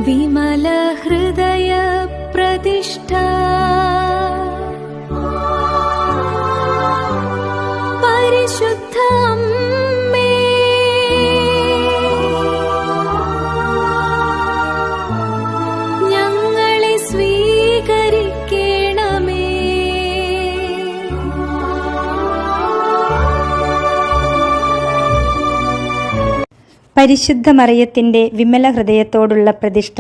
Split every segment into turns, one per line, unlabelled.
വിമല ഹൃദയ പ്രതിഷ്ഠ പരിശുദ്ധ അമ്മേ, ഞങ്ങളെ സ്വീകരിക്കണമേ.
പരിശുദ്ധ മറിയത്തിൻ്റെ വിമല ഹൃദയത്തോടുള്ള പ്രതിഷ്ഠ.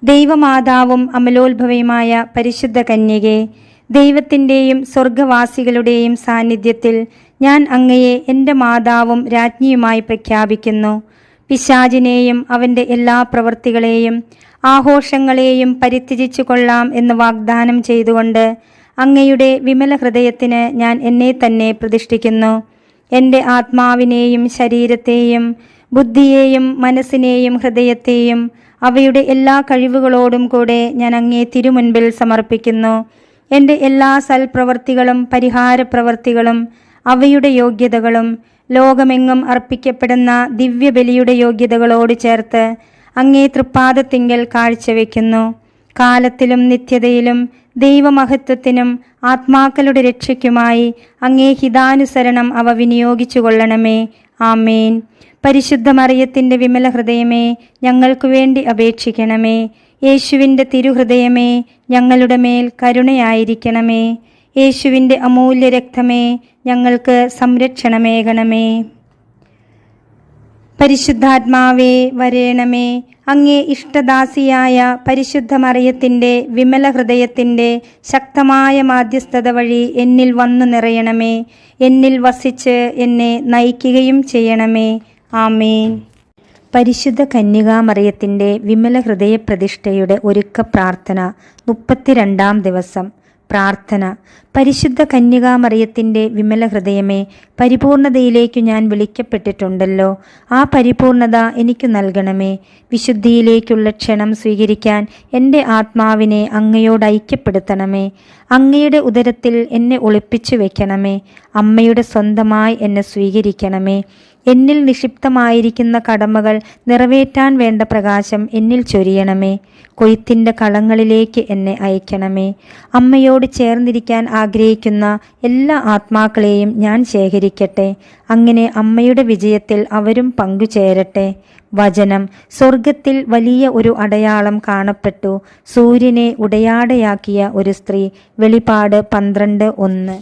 ദൈവമാതാവും അമലോത്ഭവയുമായ പരിശുദ്ധ കന്യകെ, ദൈവത്തിൻ്റെയും സ്വർഗവാസികളുടെയും സാന്നിധ്യത്തിൽ ഞാൻ അങ്ങയെ എൻ്റെ മാതാവും രാജ്ഞിയുമായി പ്രഖ്യാപിക്കുന്നു. പിശാചിനെയും അവൻ്റെ എല്ലാ പ്രവൃത്തികളെയും ആഘോഷങ്ങളെയും പരിത്യജിച്ചു കൊള്ളാം എന്ന് വാഗ്ദാനം ചെയ്തുകൊണ്ട് അങ്ങയുടെ വിമല ഹൃദയത്തിന് ഞാൻ എന്നെ തന്നെ പ്രതിഷ്ഠിക്കുന്നു. എൻ്റെ ആത്മാവിനെയും ശരീരത്തെയും ബുദ്ധിയെയും മനസ്സിനെയും ഹൃദയത്തെയും അവയുടെ എല്ലാ കഴിവുകളോടും കൂടെ ഞാൻ അങ്ങേ തിരുമുൻപിൽ സമർപ്പിക്കുന്നു. എൻ്റെ എല്ലാ സൽപ്രവർത്തികളും പരിഹാരപ്രവർത്തികളും അവയുടെ യോഗ്യതകളും ലോകമെങ്ങും അർപ്പിക്കപ്പെടുന്ന ദിവ്യബലിയുടെ യോഗ്യതകളോട് ചേർത്ത് അങ്ങേ തൃപ്പാദത്തിങ്കൽ കാഴ്ചവെക്കുന്നു. കാലത്തിലും നിത്യതയിലും ദൈവമഹത്വത്തിനും ആത്മാക്കളുടെ രക്ഷയ്ക്കുമായി അങ്ങേ ഹിതാനുസരണം അവ വിനിയോഗിച്ചു കൊള്ളണമേ. ആമേൻ. പരിശുദ്ധ മറിയത്തിൻ്റെ വിമല ഹൃദയമേ, ഞങ്ങൾക്കു വേണ്ടി അപേക്ഷിക്കണമേ. യേശുവിൻ്റെ തിരുഹൃദയമേ, ഞങ്ങളുടെ മേൽ കരുണയായിരിക്കണമേ. യേശുവിൻ്റെ അമൂല്യ രക്തമേ, ഞങ്ങൾക്ക് സംരക്ഷണമേകണമേ. പരിശുദ്ധാത്മാവേ വരേണമേ. അങ്ങേ ഇഷ്ടദാസിയായ പരിശുദ്ധ മറിയത്തിൻ്റെ വിമല ഹൃദയത്തിൻ്റെ ശക്തമായ മാധ്യസ്ഥത വഴി എന്നിൽ വന്നു നിറയണമേ. എന്നിൽ വസിച്ച് എന്നെ നയിക്കുകയും ചെയ്യണമേ. ആമേൻ. പരിശുദ്ധ കന്യകാമറിയത്തിൻ്റെ വിമല ഹൃദയ പ്രതിഷ്ഠയുടെ ഒരുക്ക പ്രാർത്ഥന. 32-ാം ദിവസം. പ്രാർത്ഥന. പരിശുദ്ധ കന്യകാമറിയത്തിൻ്റെ വിമല ഹൃദയമേ, പരിപൂർണതയിലേക്കു ഞാൻ വിളിക്കപ്പെട്ടിട്ടുണ്ടല്ലോ. ആ പരിപൂർണത എനിക്ക് നൽകണമേ. വിശുദ്ധിയിലേക്കുള്ള ക്ഷണം സ്വീകരിക്കാൻ എൻ്റെ ആത്മാവിനെ അങ്ങയോട് ഐക്യപ്പെടുത്തണമേ. അങ്ങയുടെ ഉദരത്തിൽ എന്നെ ഒളിപ്പിച്ചു വെക്കണമേ. അമ്മയുടെ സ്വന്തമായി എന്നെ സ്വീകരിക്കണമേ. എന്നിൽ നിക്ഷിപ്തമായിരിക്കുന്ന കടമകൾ നിറവേറ്റാൻ വേണ്ട പ്രകാശം എന്നിൽ ചൊരിയണമേ. കൊയ്ത്തിൻ്റെ കളങ്ങളിലേക്ക് എന്നെ അയക്കണമേ. അമ്മയോട് ചേർന്നിരിക്കാൻ ആഗ്രഹിക്കുന്ന എല്ലാ ആത്മാക്കളെയും ഞാൻ ശേഖരിക്കട്ടെ. അങ്ങനെ അമ്മയുടെ വിജയത്തിൽ അവരും പങ്കുചേരട്ടെ. വചനം. സ്വർഗത്തിൽ വലിയ ഒരു അടയാളം കാണപ്പെട്ടു. സൂര്യനെ ഉടയാടയാക്കിയ ഒരു സ്ത്രീ. വെളിപാട് 12:1.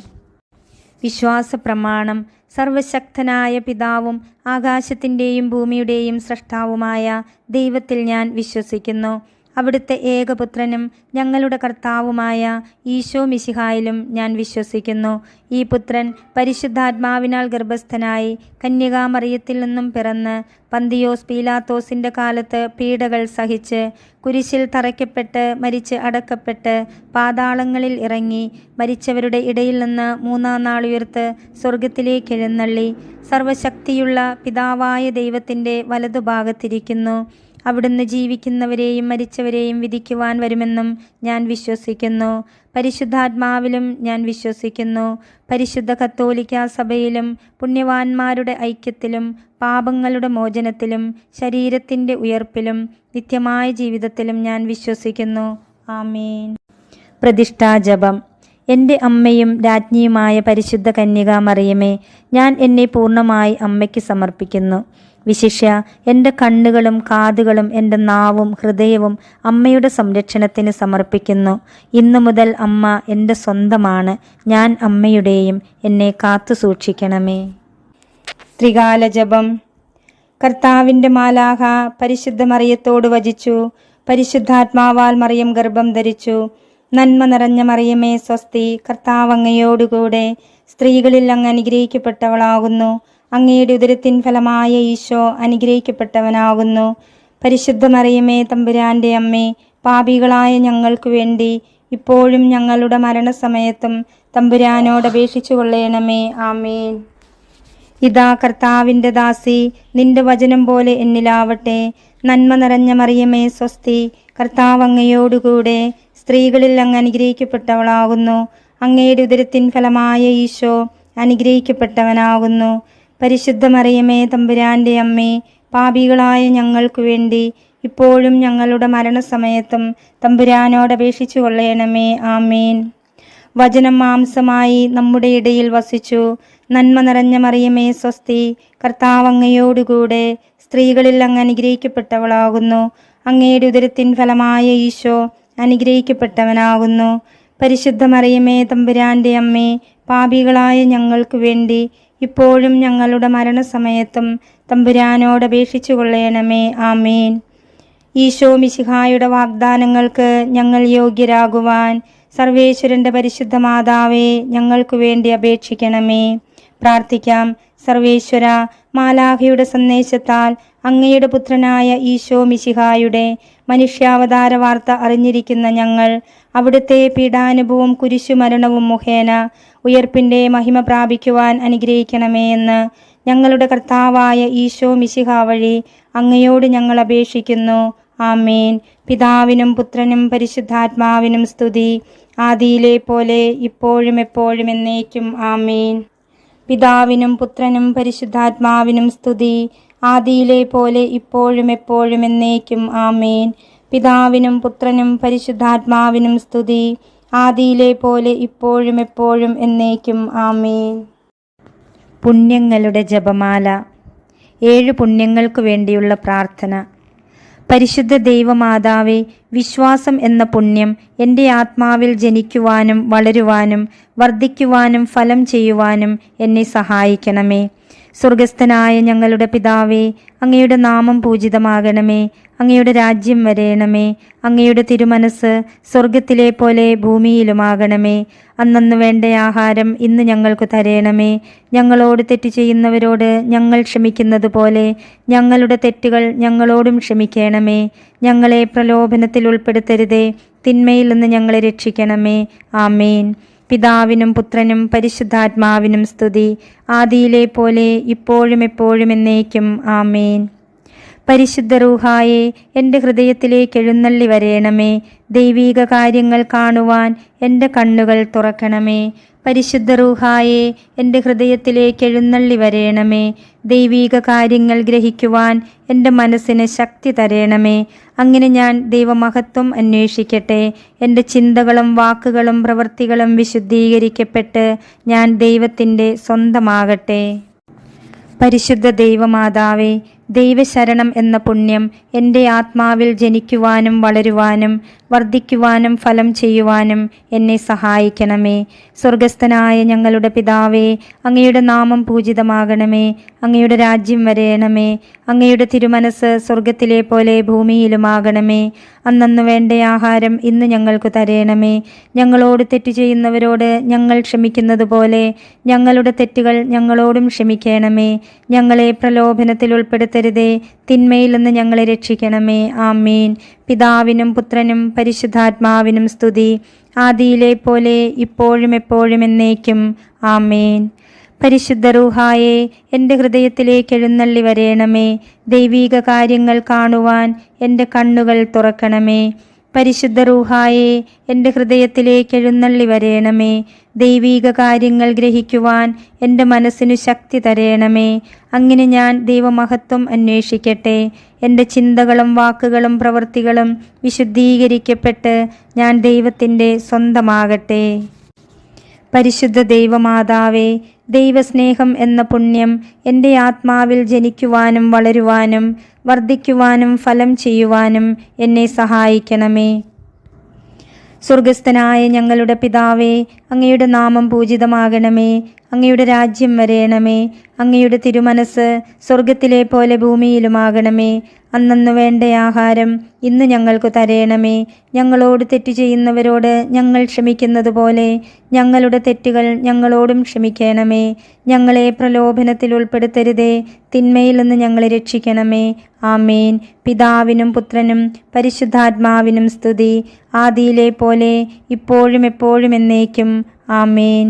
വിശ്വാസ പ്രമാണം. സർവശക്തനായ പിതാവും ആകാശത്തിൻ്റെയും ഭൂമിയുടെയും സ്രഷ്ടാവുമായ ദൈവത്തിൽ ഞാൻ വിശ്വസിക്കുന്നു. അവിടുത്തെ ഏകപുത്രനും ഞങ്ങളുടെ കർത്താവുമായ ഈശോ മിശിഹായിലും ഞാൻ വിശ്വസിക്കുന്നു. ഈ പുത്രൻ പരിശുദ്ധാത്മാവിനാൽ ഗർഭസ്ഥനായി കന്യകാമറിയത്തിൽ നിന്നും പിറന്ന് പന്തിയോസ് പീലാത്തോസിൻ്റെ കാലത്ത് പീഡകൾ സഹിച്ച് കുരിശിൽ തറയ്ക്കപ്പെട്ട് മരിച്ച് അടക്കപ്പെട്ട് പാതാളങ്ങളിൽ ഇറങ്ങി മരിച്ചവരുടെ ഇടയിൽ നിന്ന് 3-ാം നാൾ ഉയർത്ത് സ്വർഗത്തിലേക്ക് എഴുന്നള്ളി സർവശക്തിയുള്ള പിതാവായ ദൈവത്തിൻ്റെ വലതുഭാഗത്തിരിക്കുന്നു. അവിടുന്ന് ജീവിക്കുന്നവരെയും മരിച്ചവരെയും വിധിക്കുവാൻ വരുമെന്നും ഞാൻ വിശ്വസിക്കുന്നു. പരിശുദ്ധാത്മാവിലും ഞാൻ വിശ്വസിക്കുന്നു. പരിശുദ്ധ കത്തോലിക്കാ സഭയിലും പുണ്യവാന്മാരുടെ ഐക്യത്തിലും പാപങ്ങളുടെ മോചനത്തിലും ശരീരത്തിൻ്റെ ഉയർപ്പിലും നിത്യമായ ജീവിതത്തിലും ഞാൻ വിശ്വസിക്കുന്നു. ആമേൻ. പ്രതിഷ്ഠാജപം. എൻ്റെ അമ്മയും രാജ്ഞിയുമായ പരിശുദ്ധ കന്യകാമറിയമേ, ഞാൻ എന്നെ പൂർണ്ണമായി അമ്മയ്ക്ക് സമർപ്പിക്കുന്നു. വിശിഷ്യ എൻ്റെ കണ്ണുകളും കാതുകളും എൻ്റെ നാവും ഹൃദയവും അമ്മയുടെ സംരക്ഷണത്തിന് സമർപ്പിക്കുന്നു. ഇന്നു മുതൽ അമ്മ എൻ്റെ സ്വന്തമാണ്. ഞാൻ അമ്മയുടെയും. എന്നെ കാത്തു സൂക്ഷിക്കണമേ. ത്രികാല ജപം. കർത്താവിൻ്റെ മാലാഖ പരിശുദ്ധ മറിയത്തോട് വചിച്ചു. പരിശുദ്ധാത്മാവാൽ മറിയം ഗർഭം ധരിച്ചു. നന്മ നിറഞ്ഞ മറിയമേ സ്വസ്തി. കർത്താവ് അങ്ങയോടുകൂടെ സ്ത്രീകളിൽ അങ്ങ് അനുഗ്രഹിക്കപ്പെട്ടവളാകുന്നു. അങ്ങയുടെ ഉദരത്തിൻ ഫലമായ ഈശോ അനുഗ്രഹിക്കപ്പെട്ടവനാകുന്നു. പരിശുദ്ധ മറിയമേ തമ്പുരാൻ്റെ അമ്മേ, പാപികളായ ഞങ്ങൾക്ക് വേണ്ടി ഇപ്പോഴും ഞങ്ങളുടെ മരണസമയത്തും തമ്പുരാനോട് അപേക്ഷിച്ചു കൊള്ളണമേ. ആമേൻ. ഇതാ കർത്താവിൻ്റെ ദാസി, നിന്റെ വചനം പോലെ എന്നിലാവട്ടെ. നന്മ നിറഞ്ഞ മറിയമേ സ്വസ്തി. കർത്താവ് അങ്ങയോടുകൂടെ സ്ത്രീകളിൽ അങ്ങ് അനുഗ്രഹിക്കപ്പെട്ടവളാകുന്നു. അങ്ങയുടെ ഉദരത്തിൻ ഫലമായ ഈശോ അനുഗ്രഹിക്കപ്പെട്ടവനാകുന്നു. പരിശുദ്ധ മറിയമേ തമ്പുരാൻ്റെ അമ്മേ, പാപികളായ ഞങ്ങൾക്ക് വേണ്ടി ഇപ്പോഴും ഞങ്ങളുടെ മരണസമയത്തും തമ്പുരാനോട് അപേക്ഷിച്ചു കൊള്ളണമേ. ആമേൻ. വചനം മാംസമായി നമ്മുടെ ഇടയിൽ വസിച്ചു. നന്മ നിറഞ്ഞ മറിയമേ സ്വസ്തി, കർത്താവ് അങ്ങയോടുകൂടെ സ്ത്രീകളിൽ അങ്ങ് അനുഗ്രഹിക്കപ്പെട്ടവളാകുന്നു. അങ്ങയുടെ ഉദരത്തിൻ ഫലമായ ഈശോ അനുഗ്രഹിക്കപ്പെട്ടവനാകുന്നു. പരിശുദ്ധ മറിയമേ തമ്പുരാന്റെ അമ്മേ, പാപികളായ ഞങ്ങൾക്ക് വേണ്ടി ഇപ്പോഴും ഞങ്ങളുടെ മരണസമയത്തും തമ്പുരാനോട് അപേക്ഷിച്ചു കൊള്ളണമേ. ആമേൻ. ഈശോ മിശിഹായുടെ വാഗ്ദാനങ്ങൾക്ക് ഞങ്ങൾ യോഗ്യരാകുവാൻ സർവേശ്വരന്റെ പരിശുദ്ധ മാതാവേ, ഞങ്ങൾക്ക് വേണ്ടി അപേക്ഷിക്കണമേ. പ്രാർത്ഥിക്കാം. സർവേശ്വര, മാലാഖയുടെ സന്ദേശത്താൽ അങ്ങയുടെ പുത്രനായ ഈശോ മിശിഹായുടെ മനുഷ്യാവതാര വാർത്ത അറിഞ്ഞിരിക്കുന്ന ഞങ്ങൾ അവിടുത്തെ പീഡാനുഭവവും കുരിശുമരണവും മുഖേന ഉയർപ്പിന്റെ മഹിമ പ്രാപിക്കുവാൻ അനുഗ്രഹിക്കണമേ എന്ന് ഞങ്ങളുടെ കർത്താവായ ഈശോ മിശിഹ വഴി അങ്ങയോട് ഞങ്ങൾ അപേക്ഷിക്കുന്നു. ആമേൻ. പിതാവിനും പുത്രനും പരിശുദ്ധാത്മാവിനും സ്തുതി, ആദിയിലെ പോലെ ഇപ്പോഴും എപ്പോഴും എന്നേക്കും. ആമേൻ. പിതാവിനും പുത്രനും പരിശുദ്ധാത്മാവിനും സ്തുതി, ആദിയിലെ പോലെ ഇപ്പോഴും എപ്പോഴും എന്നേക്കും. ആമേൻ. പിതാവിനും പുത്രനും പരിശുദ്ധാത്മാവിനും സ്തുതി, ആദിയിലെ പോലെ ഇപ്പോഴും എപ്പോഴും എന്നേക്കും. ആമേൻ. പുണ്യങ്ങളുടെ ജപമാല. 7 പുണ്യങ്ങൾക്ക് വേണ്ടിയുള്ള പ്രാർത്ഥന. പരിശുദ്ധ ദൈവമാതാവേ, വിശ്വാസം എന്ന പുണ്യം എൻ്റെ ആത്മാവിൽ ജനിക്കുവാനും വളരുവാനും വർദ്ധിക്കുവാനും ഫലം ചെയ്യുവാനും എന്നെ സഹായിക്കണമേ. സ്വർഗസ്ഥനായ ഞങ്ങളുടെ പിതാവേ, അങ്ങയുടെ നാമം പൂജിതമാകണമേ. അങ്ങയുടെ രാജ്യം വരേണമേ. അങ്ങയുടെ തിരുമനസ് സ്വർഗത്തിലെ പോലെ ഭൂമിയിലുമാകണമേ. അന്നന്ന് വേണ്ട ആഹാരം ഇന്ന് ഞങ്ങൾക്ക് തരേണമേ. ഞങ്ങളോട് തെറ്റ് ചെയ്യുന്നവരോട് ഞങ്ങൾ ക്ഷമിക്കുന്നത് പോലെ ഞങ്ങളുടെ തെറ്റുകൾ ഞങ്ങളോടും ക്ഷമിക്കണമേ. ഞങ്ങളെ പ്രലോഭനത്തിൽ ഉൾപ്പെടുത്തരുതേ, തിന്മയിൽ നിന്ന് ഞങ്ങളെ രക്ഷിക്കണമേ. ആമേൻ. പിതാവിനും പുത്രനും പരിശുദ്ധാത്മാവിനും സ്തുതി, ആദിയിലെ പോലെ ഇപ്പോഴും എപ്പോഴും എന്നേക്കും. ആമേൻ. പരിശുദ്ധ റൂഹായെ, എൻ്റെ ഹൃദയത്തിലേക്ക് എഴുന്നള്ളി വരേണമേ. ദൈവീക കാര്യങ്ങൾ കാണുവാൻ എൻ്റെ കണ്ണുകൾ തുറക്കണമേ. പരിശുദ്ധ റൂഹായെ, എൻ്റെ ഹൃദയത്തിലേക്ക് എഴുന്നള്ളി വരേണമേ. ദൈവീക കാര്യങ്ങൾ ഗ്രഹിക്കുവാൻ എൻ്റെ മനസ്സിന് ശക്തി തരേണമേ. അങ്ങനെ ഞാൻ ദൈവമഹത്വം അന്വേഷിക്കട്ടെ. എൻ്റെ ചിന്തകളും വാക്കുകളും പ്രവൃത്തികളും വിശുദ്ധീകരിക്കപ്പെട്ട് ഞാൻ ദൈവത്തിൻ്റെ സ്വന്തമാകട്ടെ. പരിശുദ്ധ ദൈവമാതാവേ, ദൈവശരണം എന്ന പുണ്യം എൻ്റെ ആത്മാവിൽ ജനിക്കുവാനും വളരുവാനും വർദ്ധിക്കുവാനും ഫലം ചെയ്യുവാനും എന്നെ സഹായിക്കണമേ. സ്വർഗസ്ഥനായ ഞങ്ങളുടെ പിതാവേ, അങ്ങയുടെ നാമം പൂജിതമാകണമേ. അങ്ങയുടെ രാജ്യം വരേണമേ. അങ്ങയുടെ തിരുമനസ് സ്വർഗത്തിലെ പോലെ ഭൂമിയിലുമാകണമേ. അന്നന്ന് വേണ്ട ആഹാരം ഇന്ന് ഞങ്ങൾക്ക് തരേണമേ. ഞങ്ങളോട് തെറ്റ് ചെയ്യുന്നവരോട് ഞങ്ങൾ ക്ഷമിക്കുന്നത് പോലെ ഞങ്ങളുടെ തെറ്റുകൾ ഞങ്ങളോടും ക്ഷമിക്കണമേ. ഞങ്ങളെ പ്രലോഭനത്തിൽ ഉൾപ്പെടുത്തരുതേ, തിന്മയിൽ നിന്ന് ഞങ്ങളെ രക്ഷിക്കണമേ. ആമേൻ. പിതാവിനും പുത്രനും പരിശുദ്ധാത്മാവിനും സ്തുതി, ആദിയിലെ പോലെ ഇപ്പോഴും എപ്പോഴും എന്നേക്കും. ആമേൻ. പരിശുദ്ധ റൂഹായെ, എൻ്റെ ഹൃദയത്തിലേക്ക് എഴുന്നള്ളി വരേണമേ. ദൈവീക കാര്യങ്ങൾ കാണുവാൻ എൻ്റെ കണ്ണുകൾ തുറക്കണമേ. പരിശുദ്ധ റൂഹായെ, എൻ്റെ ഹൃദയത്തിലേക്ക് എഴുന്നള്ളി വരേണമേ. ദൈവീക കാര്യങ്ങൾ ഗ്രഹിക്കുവാൻ എൻ്റെ മനസ്സിനു ശക്തി തരേണമേ. അങ്ങനെ ഞാൻ ദൈവമഹത്വം അന്വേഷിക്കട്ടെ. എൻ്റെ ചിന്തകളും വാക്കുകളും പ്രവൃത്തികളും വിശുദ്ധീകരിക്കപ്പെട്ട് ഞാൻ ദൈവത്തിൻ്റെ സ്വന്തമാകട്ടെ. പരിശുദ്ധ ദൈവമാതാവേ, ദൈവസ്നേഹം എന്ന പുണ്യം എൻ്റെ ആത്മാവിൽ ജനിക്കുവാനും വളരുവാനും വർദ്ധിക്കുവാനും ഫലം ചെയ്യുവാനും എന്നെ സഹായിക്കണമേ. സ്വർഗസ്ഥനായ ഞങ്ങളുടെ പിതാവേ, അങ്ങയുടെ നാമം പൂജിതമാകണമേ. അങ്ങയുടെ രാജ്യം വരേണമേ. അങ്ങയുടെ തിരുമനസ് സ്വർഗത്തിലെ പോലെ ഭൂമിയിലുമാകണമേ. അന്നന്ന് വേണ്ട ആഹാരം ഇന്ന് ഞങ്ങൾക്ക് തരേണമേ. ഞങ്ങളോട് തെറ്റ് ചെയ്യുന്നവരോട് ഞങ്ങൾ ക്ഷമിക്കുന്നത് പോലെ ഞങ്ങളുടെ തെറ്റുകൾ ഞങ്ങളോടും ക്ഷമിക്കണമേ. ഞങ്ങളെ പ്രലോഭനത്തിൽ ഉൾപ്പെടുത്തരുതേ, തിന്മയിൽ നിന്ന് ഞങ്ങളെ രക്ഷിക്കണമേ. ആമേൻ. പിതാവിനും പുത്രനും പരിശുദ്ധാത്മാവിനും സ്തുതി, ആദിയിലെ പോലെ ഇപ്പോഴും എപ്പോഴും എന്നേക്കും. ആമേൻ.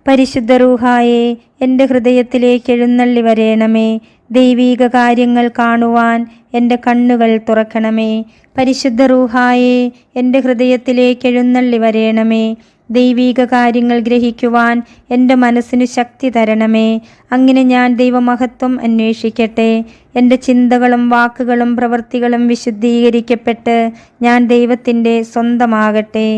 പരിശുദ്ധ റൂഹായെ, എൻ്റെ ഹൃദയത്തിലേക്ക് എഴുന്നള്ളി വരേണമേ. ദൈവീക കാര്യങ്ങൾ കാണുവാൻ എൻ്റെ കണ്ണുകൾ തുറക്കണമേ. പരിശുദ്ധ റൂഹായെ, എൻ്റെ ഹൃദയത്തിലേക്ക് എഴുന്നള്ളി വരേണമേ. ദൈവീക കാര്യങ്ങൾ ഗ്രഹിക്കുവാൻ എൻ്റെ മനസ്സിനു ശക്തി തരണമേ. അങ്ങനെ ഞാൻ ദൈവമഹത്വം അന്വേഷിക്കട്ടെ. എൻ്റെ ചിന്തകളും വാക്കുകളും പ്രവൃത്തികളും വിശുദ്ധീകരിക്കപ്പെട്ട് ഞാൻ ദൈവത്തിൻ്റെ സ്വന്തമാകട്ടെ.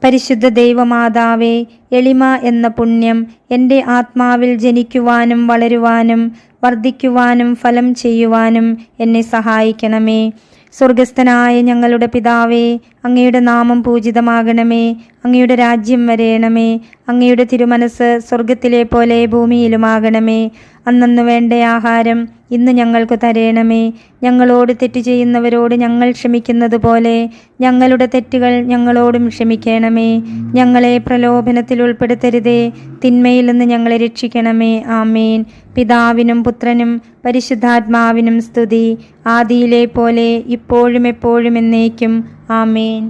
പരിശുദ്ധ ദൈവമാതാവേ, എളിമ എന്ന പുണ്യം എൻ്റെ ആത്മാവിൽ ജനിക്കുവാനും വളരുവാനും വർദ്ധിക്കുവാനും ഫലം ചെയ്യുവാനും എന്നെ സഹായിക്കണമേ. സ്വർഗസ്ഥനായ ഞങ്ങളുടെ പിതാവേ, അങ്ങയുടെ നാമം പൂജിതമാകണമേ. അങ്ങയുടെ രാജ്യം വരേണമേ. അങ്ങയുടെ തിരുമനസ് സ്വർഗത്തിലെ പോലെ ഭൂമിയിലുമാകണമേ. അന്നന്നു വേണ്ട ആഹാരം ഇന്ന് ഞങ്ങൾക്ക് തരേണമേ. ഞങ്ങളോട് തെറ്റ് ചെയ്യുന്നവരോട് ഞങ്ങൾ ക്ഷമിക്കുന്നത് പോലെ ഞങ്ങളുടെ തെറ്റുകൾ ഞങ്ങളോടും ക്ഷമിക്കണമേ. ഞങ്ങളെ പ്രലോഭനത്തിൽ ഉൾപ്പെടുത്തരുതേ, തിന്മയിൽ നിന്ന് ഞങ്ങളെ രക്ഷിക്കണമേ. ആമേൻ. പിതാവിനും പുത്രനും പരിശുദ്ധാത്മാവിനും സ്തുതി, ആദിയിലെ പോലെ ഇപ്പോഴും എപ്പോഴും എന്നേക്കും. ആമേൻ.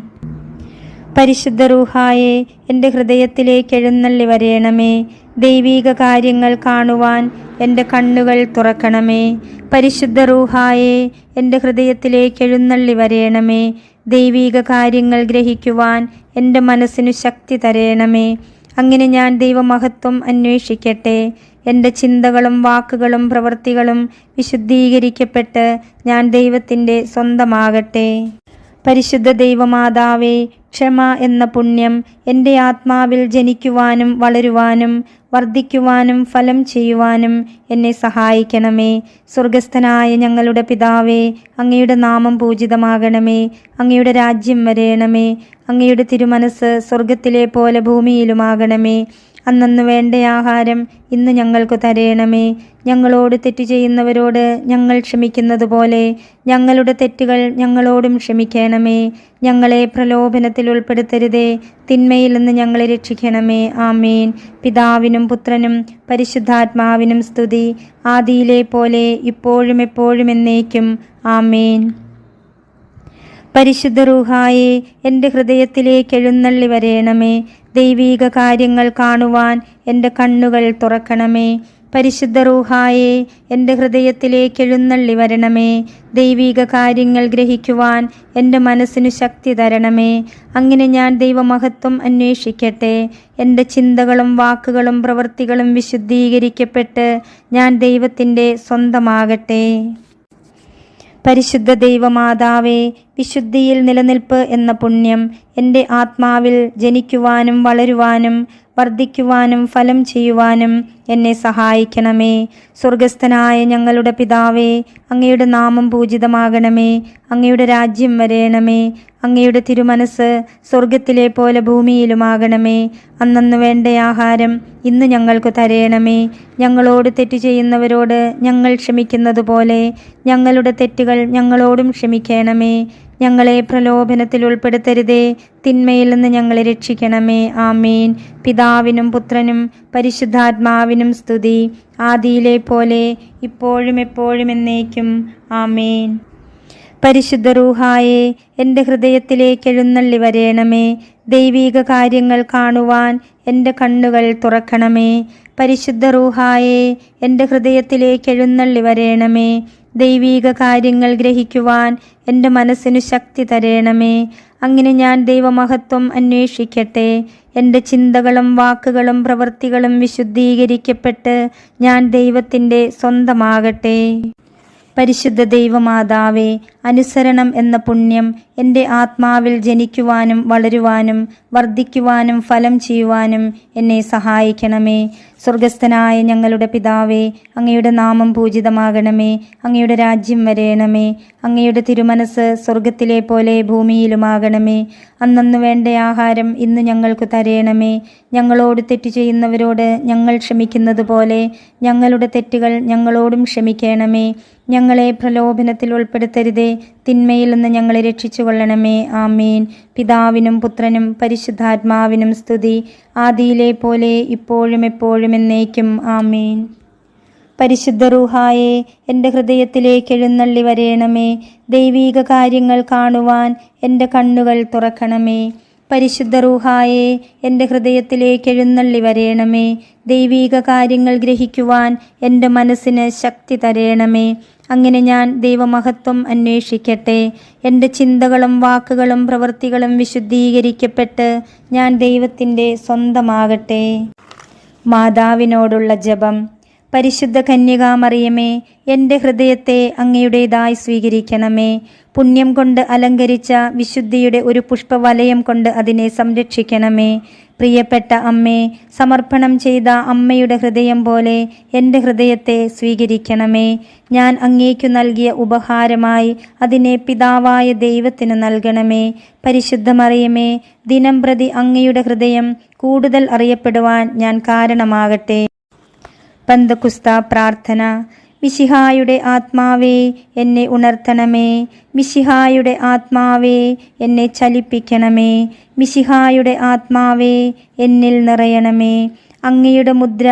പരിശുദ്ധ റൂഹായെ, എൻ്റെ ഹൃദയത്തിലേക്ക് എഴുന്നള്ളി വരേണമേ. ദൈവീക കാര്യങ്ങൾ കാണുവാൻ എൻ്റെ കണ്ണുകൾ തുറക്കണമേ. പരിശുദ്ധ റൂഹായെ, എൻ്റെ ഹൃദയത്തിലേക്ക് എഴുന്നള്ളി വരേണമേ. ദൈവീക കാര്യങ്ങൾ ഗ്രഹിക്കുവാൻ എൻ്റെ മനസ്സിനു ശക്തി തരേണമേ. അങ്ങനെ ഞാൻ ദൈവമഹത്വം അന്വേഷിക്കട്ടെ. എൻ്റെ ചിന്തകളും വാക്കുകളും പ്രവൃത്തികളും വിശുദ്ധീകരിക്കപ്പെട്ട് ഞാൻ ദൈവത്തിൻ്റെ സ്വന്തമാകട്ടെ. പരിശുദ്ധ ദൈവമാതാവേ, ക്ഷമ എന്ന പുണ്യം എൻ്റെ ആത്മാവിൽ ജനിക്കുവാനും വളരുവാനും വർദ്ധിക്കുവാനും ഫലം ചെയ്യുവാനും എന്നെ സഹായിക്കണമേ. സ്വർഗസ്ഥനായ ഞങ്ങളുടെ പിതാവേ, അങ്ങയുടെ നാമം പൂജിതമാകണമേ. അങ്ങയുടെ രാജ്യം വരേണമേ. അങ്ങയുടെ തിരുമനസ് സ്വർഗത്തിലെ പോലെ ഭൂമിയിലുമാകണമേ. അന്നന്നു വേണ്ട ആഹാരം ഇന്ന് ഞങ്ങൾക്ക് തരേണമേ. ഞങ്ങളോട് തെറ്റ് ചെയ്യുന്നവരോട് ഞങ്ങൾ ക്ഷമിക്കുന്നത് പോലെ ഞങ്ങളുടെ തെറ്റുകൾ ഞങ്ങളോടും ക്ഷമിക്കണമേ. ഞങ്ങളെ പ്രലോഭനത്തിൽ ഉൾപ്പെടുത്തരുതേ, തിന്മയിൽ നിന്ന് ഞങ്ങളെ രക്ഷിക്കണമേ. ആമേൻ. പിതാവിനും പുത്രനും പരിശുദ്ധാത്മാവിനും സ്തുതി, ആദിയിലെ പോലെ ഇപ്പോഴും എപ്പോഴും എന്നേക്കും. ആമേൻ. പരിശുദ്ധ റൂഹായെ, എൻ്റെ ഹൃദയത്തിലേക്ക് എഴുന്നള്ളി വരേണമേ. ദൈവീക കാര്യങ്ങൾ കാണുവാൻ എൻ്റെ കണ്ണുകൾ തുറക്കണമേ. പരിശുദ്ധ റൂഹായെ, എൻ്റെ ഹൃദയത്തിലേക്ക് എഴുന്നള്ളി വരണമേ. ദൈവീക കാര്യങ്ങൾ ഗ്രഹിക്കുവാൻ എൻ്റെ മനസ്സിനു ശക്തി തരണമേ. അങ്ങനെ ഞാൻ ദൈവമഹത്വം അന്വേഷിക്കട്ടെ. എൻ്റെ ചിന്തകളും വാക്കുകളും പ്രവൃത്തികളും വിശുദ്ധീകരിക്കപ്പെട്ട് ഞാൻ ദൈവത്തിൻ്റെ സ്വന്തമാകട്ടെ. പരിശുദ്ധ ദൈവമാതാവേ, വിശുദ്ധിയിൽ നിലനിൽപ്പ് എന്ന പുണ്യം എൻ്റെ ആത്മാവിൽ ജനിക്കുവാനും വളരുവാനും വർദ്ധിക്കുവാനും ഫലം ചെയ്യുവാനും എന്നെ സഹായിക്കണമേ. സ്വർഗസ്ഥനായ ഞങ്ങളുടെ പിതാവേ, അങ്ങയുടെ നാമം പൂജിതമാകണമേ. അങ്ങയുടെ രാജ്യം വരേണമേ. അങ്ങയുടെ തിരുമനസ് സ്വർഗത്തിലെ പോലെ ഭൂമിയിലുമാകണമേ. അന്നന്നു വേണ്ട ആഹാരം ഇന്ന് ഞങ്ങൾക്ക് തരേണമേ. ഞങ്ങളോട് തെറ്റ് ചെയ്യുന്നവരോട് ഞങ്ങൾ ക്ഷമിക്കുന്നത് പോലെ ഞങ്ങളുടെ തെറ്റുകൾ ഞങ്ങളോടും ക്ഷമിക്കണമേ. ഞങ്ങളെ പ്രലോഭനത്തിൽ ഉൾപ്പെടുത്തരുതേ, തിന്മയിൽ നിന്ന് ഞങ്ങളെ രക്ഷിക്കണമേ. ആമേൻ. പിതാവിനും പുത്രനും പരിശുദ്ധാത്മാവിനും സ്തുതി, ആദിയിലെ പോലെ ഇപ്പോഴും എപ്പോഴും എന്നേക്കും. ആമേൻ. പരിശുദ്ധ റൂഹായെ, എൻ്റെ ഹൃദയത്തിലേക്ക് എഴുന്നള്ളി വരേണമേ. ദൈവീക കാര്യങ്ങൾ കാണുവാൻ എൻ്റെ കണ്ണുകൾ തുറക്കണമേ. പരിശുദ്ധ റൂഹായെ, എൻ്റെ ഹൃദയത്തിലേക്ക് എഴുന്നള്ളി വരേണമേ. ദൈവീക കാര്യങ്ങൾ ഗ്രഹിക്കുവാൻ എൻ്റെ മനസ്സിനു ശക്തി തരേണമേ. അങ്ങനെ ഞാൻ ദൈവമഹത്വം അന്വേഷിക്കട്ടെ. എൻ്റെ ചിന്തകളും വാക്കുകളും പ്രവൃത്തികളും വിശുദ്ധീകരിക്കപ്പെട്ട് ഞാൻ ദൈവത്തിൻ്റെ സ്വന്തമാകട്ടെ. പരിശുദ്ധ ദൈവമാതാവേ, അനുസരണം എന്ന പുണ്യം എൻ്റെ ആത്മാവിൽ ജനിക്കുവാനും വളരുവാനും വർദ്ധിക്കുവാനും ഫലം ചെയ്യുവാനും എന്നെ സഹായിക്കണമേ. സ്വർഗസ്ഥനായ ഞങ്ങളുടെ പിതാവേ, അങ്ങയുടെ നാമം പൂജിതമാകണമേ. അങ്ങയുടെ രാജ്യം വരേണമേ. അങ്ങയുടെ തിരുമനസ് സ്വർഗത്തിലെ പോലെ ഭൂമിയിലുമാകണമേ. അന്നന്നു വേണ്ട ആഹാരം ഇന്ന് ഞങ്ങൾക്ക് തരേണമേ. ഞങ്ങളോട് തെറ്റ് ചെയ്യുന്നവരോട് ഞങ്ങൾ ക്ഷമിക്കുന്നത് പോലെ ഞങ്ങളുടെ തെറ്റുകൾ ഞങ്ങളോടും ക്ഷമിക്കണമേ. ഞങ്ങളെ പ്രലോഭനത്തിൽ ഉൾപ്പെടുത്തരുതേ, തിന്മയിൽ നിന്ന് ഞങ്ങളെ രക്ഷിച്ചു കൊള്ളണമേ. ആമേൻ. പിതാവിനും പുത്രനും പരിശുദ്ധാത്മാവിനും സ്തുതി, ആദിയിലെ പോലെ ഇപ്പോഴും എപ്പോഴും എന്നേക്കും. ആമേൻ. പരിശുദ്ധ റൂഹായെ, എൻ്റെ ഹൃദയത്തിലേക്ക് എഴുന്നള്ളി വരേണമേ. ദൈവീക കാര്യങ്ങൾ കാണുവാൻ എൻ്റെ കണ്ണുകൾ തുറക്കണമേ. പരിശുദ്ധ റൂഹായെ എൻ്റെ ഹൃദയത്തിലേക്ക് എഴുന്നള്ളി വരേണമേ. ദൈവീക കാര്യങ്ങൾ ഗ്രഹിക്കുവാൻ എൻ്റെ മനസ്സിന് ശക്തി തരേണമേ. അങ്ങനെ ഞാൻ ദൈവമഹത്വം അന്വേഷിക്കട്ടെ. എൻ്റെ ചിന്തകളും വാക്കുകളും പ്രവൃത്തികളും വിശുദ്ധീകരിക്കപ്പെട്ട് ഞാൻ ദൈവത്തിൻ്റെ സ്വന്തമാകട്ടെ. മാതാവിനോടുള്ള ജപം. പരിശുദ്ധ കന്യകാമറിയമേ, എൻ്റെ ഹൃദയത്തെ അങ്ങയുടേതായി സ്വീകരിക്കണമേ. പുണ്യം കൊണ്ട് അലങ്കരിച്ച വിശുദ്ധിയുടെ ഒരു പുഷ്പവലയം കൊണ്ട് അതിനെ സംരക്ഷിക്കണമേ. പ്രിയപ്പെട്ട അമ്മേ, സമർപ്പണം ചെയ്ത അമ്മയുടെ ഹൃദയം പോലെ എൻ്റെ ഹൃദയത്തെ സ്വീകരിക്കണമേ. ഞാൻ അങ്ങേക്കു നൽകിയ ഉപഹാരമായി അതിനെ പിതാവായ ദൈവത്തിന് നൽകണമേ. പരിശുദ്ധ മറിയമേ, ദിനം പ്രതി അങ്ങയുടെ ഹൃദയം കൂടുതൽ അറിയപ്പെടുവാൻ ഞാൻ കാരണമാകട്ടെ. പന്തക്കുസ്ത പ്രാർത്ഥന. മിശിഹായുടെ ആത്മാവേ, എന്നെ ഉണർത്തണമേ. മിശിഹായുടെ ആത്മാവേ, എന്നെ ചലിപ്പിക്കണമേ. മിശിഹായുടെ ആത്മാവേ, എന്നിൽ നിറയണമേ. അങ്ങയുടെ മുദ്ര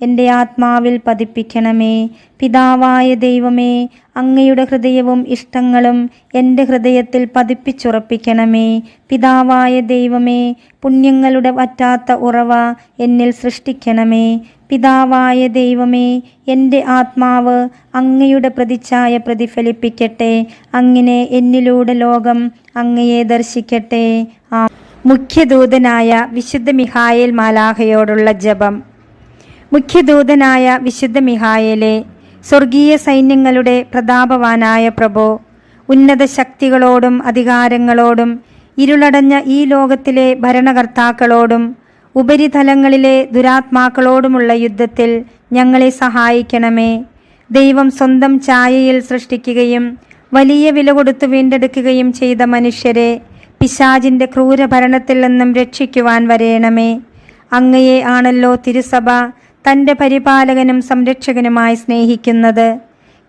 എൻ്റെ ആത്മാവിൽ പതിപ്പിക്കണമേ. പിതാവായ ദൈവമേ, അങ്ങയുടെ ഹൃദയവും ഇഷ്ടങ്ങളും എൻ്റെ ഹൃദയത്തിൽ പതിപ്പിച്ചുറപ്പിക്കണമേ. പിതാവായ ദൈവമേ, പുണ്യങ്ങളുടെ വറ്റാത്ത ഉറവ എന്നിൽ സൃഷ്ടിക്കണമേ. പിതാവായ ദൈവമേ, എൻ്റെ ആത്മാവ് അങ്ങയുടെ പ്രതിച്ഛായ പ്രതിഫലിപ്പിക്കട്ടെ. അങ്ങനെ എന്നിലൂടെ ലോകം അങ്ങയെ ദർശിക്കട്ടെ. മുഖ്യദൂതനായ വിശുദ്ധ മിഖായേൽ മാലാഖയോടുള്ള ജപം. മുഖ്യദൂതനായ വിശുദ്ധ മിഖായേലെ, സ്വർഗീയ സൈന്യങ്ങളുടെ പ്രതാപവാനായ പ്രഭോ, ഉന്നത ശക്തികളോടും അധികാരങ്ങളോടും ഇരുളടഞ്ഞ ഈ ലോകത്തിലെ ഭരണകർത്താക്കളോടും ഉപരിതലങ്ങളിലെ ദുരാത്മാക്കളോടുമുള്ള യുദ്ധത്തിൽ ഞങ്ങളെ സഹായിക്കണമേ. ദൈവം സ്വന്തം ഛായയിൽ സൃഷ്ടിക്കുകയും വലിയ വില കൊടുത്തു വീണ്ടെടുക്കുകയും ചെയ്ത മനുഷ്യരെ പിശാചിൻ്റെ ക്രൂരഭരണത്തിൽ നിന്നും രക്ഷിക്കുവാൻ വരേണമേ. അങ്ങയെ ആണല്ലോ തിരുസഭ തൻ്റെ പരിപാലകനും സംരക്ഷകനുമായി സ്നേഹിക്കുന്നത്.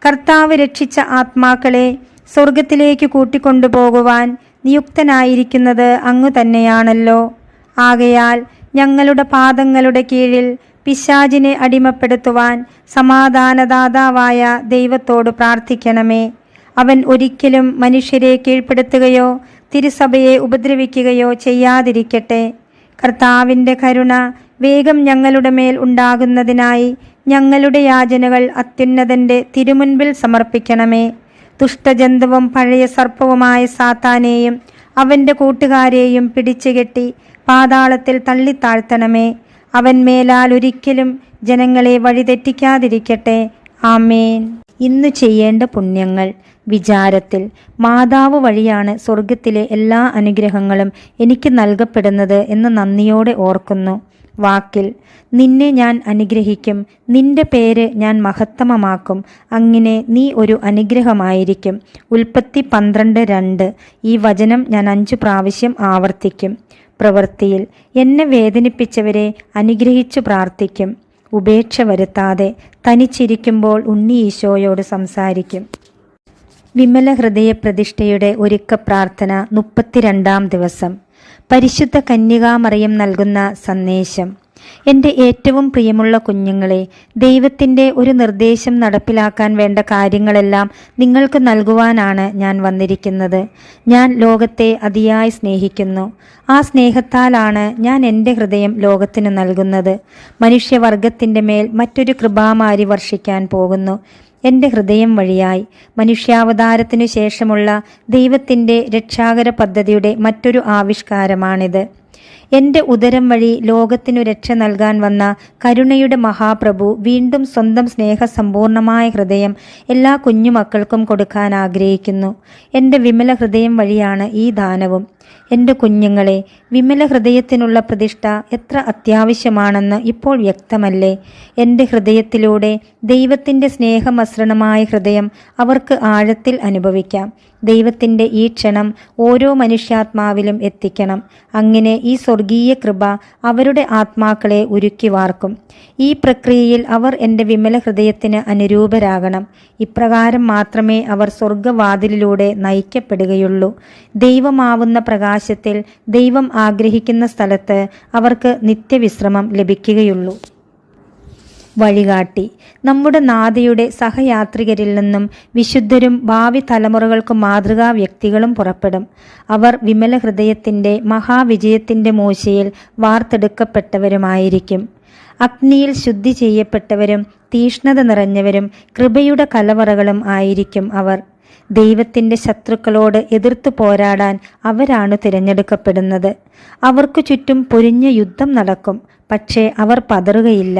കർത്താവ് രക്ഷിച്ച ആത്മാക്കളെ സ്വർഗത്തിലേക്ക് കൂട്ടിക്കൊണ്ടുപോകുവാൻ നിയുക്തനായിരിക്കുന്നത് അങ്ങ് തന്നെയാണല്ലോ. ആകയാൽ ഞങ്ങളുടെ പാദങ്ങളുടെ കീഴിൽ പിശാചിനെ അടിമപ്പെടുത്തുവാൻ സമാധാനദാതാവായ ദൈവത്തോട് പ്രാർത്ഥിക്കണമേ. അവൻ ഒരിക്കലും മനുഷ്യരെ കീഴ്പ്പെടുത്തുകയോ തിരുസഭയെ ഉപദ്രവിക്കുകയോ ചെയ്യാതിരിക്കട്ടെ. കർത്താവിൻ്റെ കരുണ വേഗം ഞങ്ങളുടെ മേൽ ഉണ്ടാകുന്നതിനായി ഞങ്ങളുടെ യാചനകൾ അത്യുന്നതൻ്റെ തിരുമുൻപിൽ സമർപ്പിക്കണമേ. ദുഷ്ടജന്തുവും പഴയ സർപ്പവുമായ സാത്താനെയും അവൻ്റെ കൂട്ടുകാരെയും പിടിച്ചുകെട്ടി പാതാളത്തിൽ തള്ളിത്താഴ്ത്തണമേ. അവൻ മേലാൽ ഒരിക്കലും ജനങ്ങളെ വഴിതെറ്റിക്കാതിരിക്കട്ടെ. ആമേൻ. ഇന്ന് ചെയ്യേണ്ട പുണ്യങ്ങൾ. വിചാരത്തിൽ മാതാവ് വഴിയാണ് സ്വർഗത്തിലെ എല്ലാ അനുഗ്രഹങ്ങളും എനിക്ക് നൽകപ്പെടുന്നത് എന്ന് നന്ദിയോടെ ഓർക്കുന്നു. വാക്കിൽ നിന്നെ ഞാൻ അനുഗ്രഹിക്കും, നിന്റെ പേര് ഞാൻ മഹത്തമമാക്കും, അങ്ങനെ നീ ഒരു അനുഗ്രഹമായിരിക്കും. ഉൽപ്പത്തി 12:2. ഈ വചനം ഞാൻ 5 പ്രാവശ്യം ആവർത്തിക്കും. പ്രവൃത്തിയിൽ എന്നെ വേദനിപ്പിച്ചവരെ അനുഗ്രഹിച്ചു പ്രാർത്ഥിക്കും. ഉപേക്ഷ വരുത്താതെ തനിച്ചിരിക്കുമ്പോൾ ഉണ്ണി ഈശോയോട് സംസാരിക്കും. വിമല ഹൃദയ പ്രതിഷ്ഠയുടെ ഒരുക്ക പ്രാർത്ഥന 32-ാം ദിവസം. പരിശുദ്ധ കന്യകാമറിയം നൽകുന്ന സന്ദേശം. എൻ്റെ ഏറ്റവും പ്രിയമുള്ള കുഞ്ഞുങ്ങളെ, ദൈവത്തിൻ്റെ ഒരു നിർദ്ദേശം നടപ്പിലാക്കാൻ വേണ്ട കാര്യങ്ങളെല്ലാം നിങ്ങൾക്ക് നൽകുവാനാണ് ഞാൻ വന്നിരിക്കുന്നത്. ഞാൻ ലോകത്തെ അതിയായി സ്നേഹിക്കുന്നു. ആ സ്നേഹത്താലാണ് ഞാൻ എൻ്റെ ഹൃദയം ലോകത്തിന് നൽകുന്നത്. മനുഷ്യവർഗത്തിൻ്റെ മേൽ മറ്റൊരു കൃപാമാരി വർഷിക്കാൻ പോകുന്നു. എൻ്റെ ഹൃദയം വഴിയായി മനുഷ്യാവതാരത്തിനു ശേഷമുള്ള ദൈവത്തിൻ്റെ രക്ഷാകര പദ്ധതിയുടെ മറ്റൊരു ആവിഷ്കാരമാണിത്. എൻ്റെ ഉദരം വഴി ലോകത്തിനു രക്ഷ നൽകാൻ വന്ന കരുണയുടെ മഹാപ്രഭു വീണ്ടും സ്വന്തം സ്നേഹസമ്പൂർണമായ ഹൃദയം എല്ലാ കുഞ്ഞുമക്കൾക്കും കൊടുക്കാൻ ആഗ്രഹിക്കുന്നു. എൻ്റെ വിമല ഹൃദയം വഴിയാണ് ഈ ദാനവും. എൻ്റെ കുഞ്ഞുങ്ങളെ, വിമല ഹൃദയത്തിനുള്ള പ്രതിഷ്ഠ എത്ര അത്യാവശ്യമാണെന്ന് ഇപ്പോൾ വ്യക്തമല്ലേ? എൻ്റെ ഹൃദയത്തിലൂടെ ദൈവത്തിൻ്റെ സ്നേഹമസൃണമായ ഹൃദയം അവർക്ക് ആഴത്തിൽ അനുഭവിക്കാം. ദൈവത്തിൻ്റെ ഈ ക്ഷണം ഓരോ മനുഷ്യാത്മാവിലും എത്തിക്കണം. അങ്ങനെ ഈ സ്വർഗീയ കൃപ അവരുടെ ആത്മാക്കളെ ഉരുക്കി വാർക്കും. ഈ പ്രക്രിയയിൽ അവർ എൻ്റെ വിമല ഹൃദയത്തിന് അനുരൂപരാകണം. ഇപ്രകാരം മാത്രമേ അവർ സ്വർഗവാതിലിലൂടെ നയിക്കപ്പെടുകയുള്ളൂ. ദൈവമാവുന്ന പ്രകാശത്തിൽ ദൈവം ആഗ്രഹിക്കുന്ന സ്ഥലത്ത് അവർക്ക് നിത്യവിശ്രമം ലഭിക്കുകയുള്ളൂ. വഴികാട്ടി. നമ്മുടെ നാഥയുടെ സഹയാത്രികരിൽ നിന്നും വിശുദ്ധരും ഭാവി തലമുറകൾക്ക് മാതൃകാ വ്യക്തികളും പുറപ്പെടും. അവർ വിമല ഹൃദയത്തിൻ്റെ മഹാവിജയത്തിൻ്റെ മൂശയിൽ വാർത്തെടുക്കപ്പെട്ടവരുമായിരിക്കും. അഗ്നിയിൽ ശുദ്ധി ചെയ്യപ്പെട്ടവരും തീഷ്ണത നിറഞ്ഞവരും കൃപയുടെ കലവറകളും ആയിരിക്കും അവർ. ദൈവത്തിൻ്റെ ശത്രുക്കളോട് എതിർത്തു പോരാടാൻ അവരാണ് തിരഞ്ഞെടുക്കപ്പെടുന്നത്. അവർക്കു ചുറ്റും പൊരിഞ്ഞ യുദ്ധം നടക്കും, പക്ഷേ അവർ പതറുകയില്ല.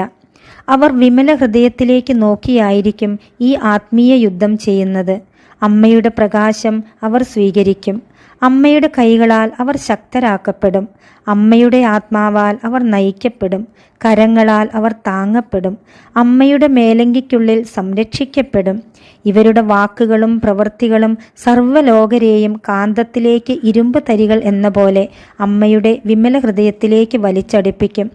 അവർ വിമല ഹൃദയത്തിലേക്ക് നോക്കിയായിരിക്കും ഈ ആത്മീയ യുദ്ധം ചെയ്യുന്നത്. അമ്മയുടെ പ്രകാശം അവർ സ്വീകരിക്കും. അമ്മയുടെ കൈകളാൽ അവർ ശക്തരാക്കപ്പെടും. അമ്മയുടെ ആത്മാവാൽ അവർ നയിക്കപ്പെടും. കരങ്ങളാൽ അവർ താങ്ങപ്പെടും. അമ്മയുടെ മേലങ്കിക്കുള്ളിൽ സംരക്ഷിക്കപ്പെടും. ഇവരുടെ വാക്കുകളും പ്രവൃത്തികളും സർവ്വലോകരെയും കാന്തത്തിലേക്ക് ഇരുമ്പ് തരികൾ എന്ന പോലെ അമ്മയുടെ വിമല ഹൃദയത്തിലേക്ക് വലിച്ചടിപ്പിക്കും.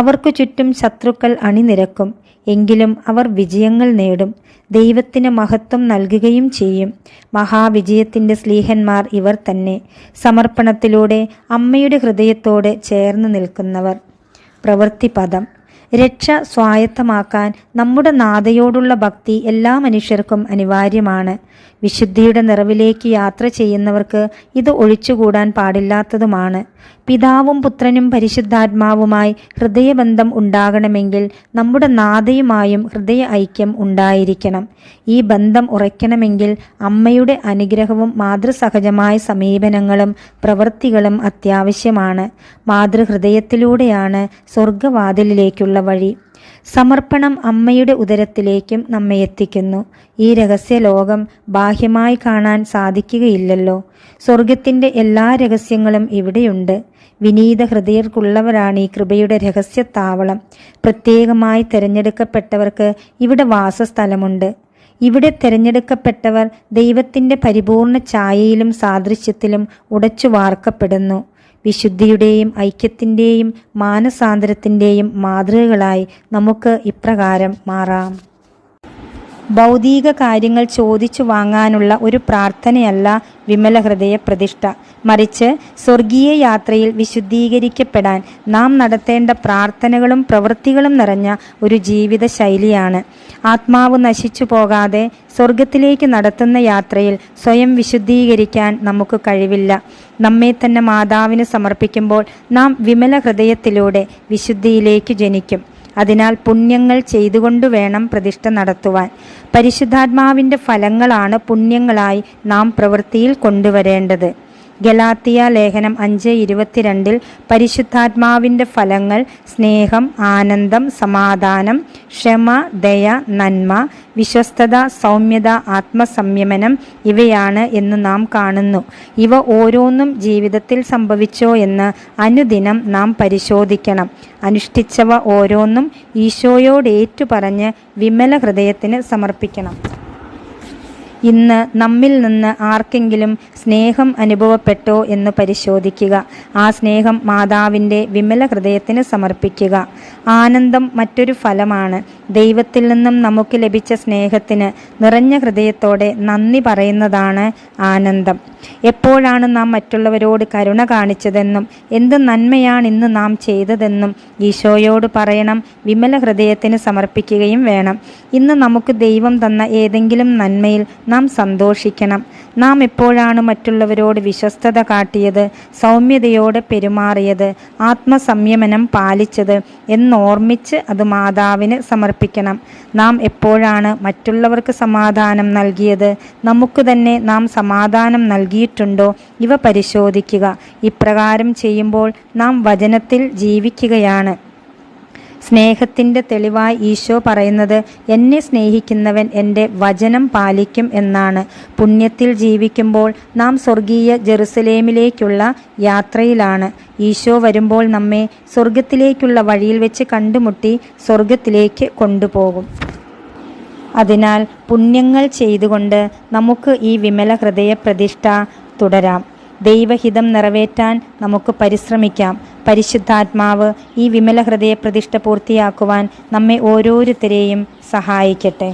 അവർക്കു ചുറ്റും ശത്രുക്കൾ അണിനിരക്കും. എങ്കിലും അവർ വിജയങ്ങൾ നേടും. ദൈവത്തിന് മഹത്വം നൽകുകയും ചെയ്യും. മഹാവിജയത്തിൻ്റെ സ്ലീഹന്മാർ ഇവർ തന്നെ, സമർപ്പണത്തിലൂടെ അമ്മയുടെ ഹൃദയത്തോട് ചേർന്ന് നിൽക്കുന്നവർ. പ്രവൃത്തിപദം. രക്ഷ സ്വായത്തമാക്കാൻ നമ്മുടെ നാഥയോടുള്ള ഭക്തി എല്ലാ മനുഷ്യർക്കും അനിവാര്യമാണ്. വിശുദ്ധിയുടെ നിറവിലേക്ക് യാത്ര ചെയ്യുന്നവർക്ക് ഇത് ഒഴിച്ചുകൂടാൻ പാടില്ലാത്തതുമാണ്. പിതാവും പുത്രനും പരിശുദ്ധാത്മാവുമായി ഹൃദയബന്ധം ഉണ്ടാകണമെങ്കിൽ നമ്മുടെ നാഥയുമായും ഹൃദയ ഐക്യം ഉണ്ടായിരിക്കണം. ഈ ബന്ധം ഉറയ്ക്കണമെങ്കിൽ അമ്മയുടെ അനുഗ്രഹവും മാതൃസഹജമായ സമീപനങ്ങളും പ്രവൃത്തികളും അത്യാവശ്യമാണ്. മാതൃഹൃദയത്തിലൂടെയാണ് സ്വർഗവാതിലിലേക്കുള്ള വഴി. സമർപ്പണം അമ്മയുടെ ഉദരത്തിലേക്കും നമ്മെ എത്തിക്കുന്നു. ഈ രഹസ്യ ലോകം ബാഹ്യമായി കാണാൻ സാധിക്കുകയില്ലല്ലോ. സ്വർഗത്തിൻ്റെ എല്ലാ രഹസ്യങ്ങളും ഇവിടെയുണ്ട്. വിനീത ഹൃദയർക്കുള്ളവരാണ് ഈ കൃപയുടെ രഹസ്യത്താവളം. പ്രത്യേകമായി തിരഞ്ഞെടുക്കപ്പെട്ടവർക്ക് ഇവിടെ വാസസ്ഥലമുണ്ട്. ഇവിടെ തിരഞ്ഞെടുക്കപ്പെട്ടവർ ദൈവത്തിൻ്റെ പരിപൂർണ ഛായയിലും സാദൃശ്യത്തിലും ഉടച്ചു വാർക്കപ്പെടുന്നു. വിശുദ്ധിയുടെയും ഐക്യത്തിൻ്റെയും മാനസാന്തരത്തിൻ്റെയും മാതൃകകളായി നമുക്ക് ഇപ്രകാരം മാറാം. ഭൗതിക കാര്യങ്ങൾ ചോദിച്ചു വാങ്ങാനുള്ള ഒരു പ്രാർത്ഥനയല്ല വിമല ഹൃദയ പ്രതിഷ്ഠ. മറിച്ച് സ്വർഗീയ യാത്രയിൽ വിശുദ്ധീകരിക്കപ്പെടാൻ നാം നടത്തേണ്ട പ്രാർത്ഥനകളും പ്രവൃത്തികളും നിറഞ്ഞ ഒരു ജീവിത ശൈലിയാണ്. ആത്മാവ് നശിച്ചു പോകാതെ സ്വർഗത്തിലേക്ക് നടത്തുന്ന യാത്രയിൽ സ്വയം വിശുദ്ധീകരിക്കാൻ നമുക്ക് കഴിവില്ല. നമ്മെ തന്നെ മാതാവിന് സമർപ്പിക്കുമ്പോൾ നാം വിമല ഹൃദയത്തിലൂടെ വിശുദ്ധിയിലേക്ക് ജനിക്കും. അതിനാൽ പുണ്യങ്ങൾ ചെയ്തുകൊണ്ടു വേണം പ്രതിഷ്ഠ നടത്തുവാൻ. പരിശുദ്ധാത്മാവിൻ്റെ ഫലങ്ങളാണ് പുണ്യങ്ങളായി നാം പ്രവൃത്തിയിൽ കൊണ്ടുവരേണ്ടത്. ഗലാത്തിയ ലേഖനം 5:22 പരിശുദ്ധാത്മാവിൻ്റെ ഫലങ്ങൾ സ്നേഹം, ആനന്ദം, സമാധാനം, ക്ഷമ, ദയ, നന്മ, വിശ്വസ്തത, സൗമ്യത, ആത്മസംയമനം ഇവയാണ് എന്ന് നാം കാണുന്നു. ഇവ ഓരോന്നും ജീവിതത്തിൽ സംഭവിച്ചോ എന്ന് അനുദിനം നാം പരിശോധിക്കണം. അനുഷ്ഠിച്ചവ ഓരോന്നും ഈശോയോട് ഏറ്റുപറഞ്ഞ് വിമല ഹൃദയത്തിന് സമർപ്പിക്കണം. ഇന്ന് നമ്മിൽ നിന്ന് ആർക്കെങ്കിലും സ്നേഹം അനുഭവപ്പെട്ടോ എന്ന് പരിശോധിക്കുക. ആ സ്നേഹം മാതാവിൻ്റെ വിമല ഹൃദയത്തിന് സമർപ്പിക്കുക. ആനന്ദം മറ്റൊരു ഫലമാണ്. ദൈവത്തിൽ നിന്നും നമുക്ക് ലഭിച്ച സ്നേഹത്തിന് നിറഞ്ഞ ഹൃദയത്തോടെ നന്ദി പറയുന്നതാണ് ആനന്ദം. എപ്പോഴാണ് നാം മറ്റുള്ളവരോട് കരുണ കാണിച്ചതെന്നും എന്ത് നന്മയാണ് ഇന്ന് നാം ചെയ്തതെന്നും ഈശോയോട് പറയണം. വിമല ഹൃദയത്തിന് സമർപ്പിക്കുകയും വേണം. ഇന്ന് നമുക്ക് ദൈവം തന്ന ഏതെങ്കിലും നന്മയിൽ നാം സന്തോഷിക്കണം. നാം എപ്പോഴാണ് മറ്റുള്ളവരോട് വിശ്വസ്തത കാട്ടിയത്, സൗമ്യതയോടെ പെരുമാറിയത്, ആത്മസംയമനം പാലിച്ചത് എന്നോർമ്മിച്ച് അത് മാതാവിന് സമർപ്പിക്കണം. നാം എപ്പോഴാണ് മറ്റുള്ളവർക്ക് സമാധാനം നൽകിയത്, നമുക്ക് തന്നെ നാം സമാധാനം നൽകിയിട്ടുണ്ടോ, ഇവ പരിശോധിക്കുക. ഇപ്രകാരം ചെയ്യുമ്പോൾ നാം വചനത്തിൽ ജീവിക്കുകയാണ്. സ്നേഹത്തിൻ്റെ തെളിവായി ഈശോ പറയുന്നത്, എന്നെ സ്നേഹിക്കുന്നവൻ എൻ്റെ വചനം പാലിക്കും എന്നാണ്. പുണ്യത്തിൽ ജീവിക്കുമ്പോൾ നാം സ്വർഗീയ ജെറുസലേമിലേക്കുള്ള യാത്രയിലാണ്. ഈശോ വരുമ്പോൾ നമ്മെ സ്വർഗത്തിലേക്കുള്ള വഴിയിൽ വെച്ച് കണ്ടുമുട്ടി സ്വർഗത്തിലേക്ക് കൊണ്ടുപോകും. അതിനാൽ പുണ്യങ്ങൾ ചെയ്തുകൊണ്ട് നമുക്ക് ഈ വിമല ഹൃദയ പ്രതിഷ്ഠ തുടരാം. ദൈവഹിതം നിറവേറ്റാൻ നമുക്ക് പരിശ്രമിക്കാം. പരിശുദ്ധാത്മാവ് ഈ വിമല ഹൃദയ പ്രതിഷ്ഠ പൂർത്തിയാക്കുവാൻ നമ്മെ ഓരോരുത്തരെയും സഹായിക്കട്ടെ.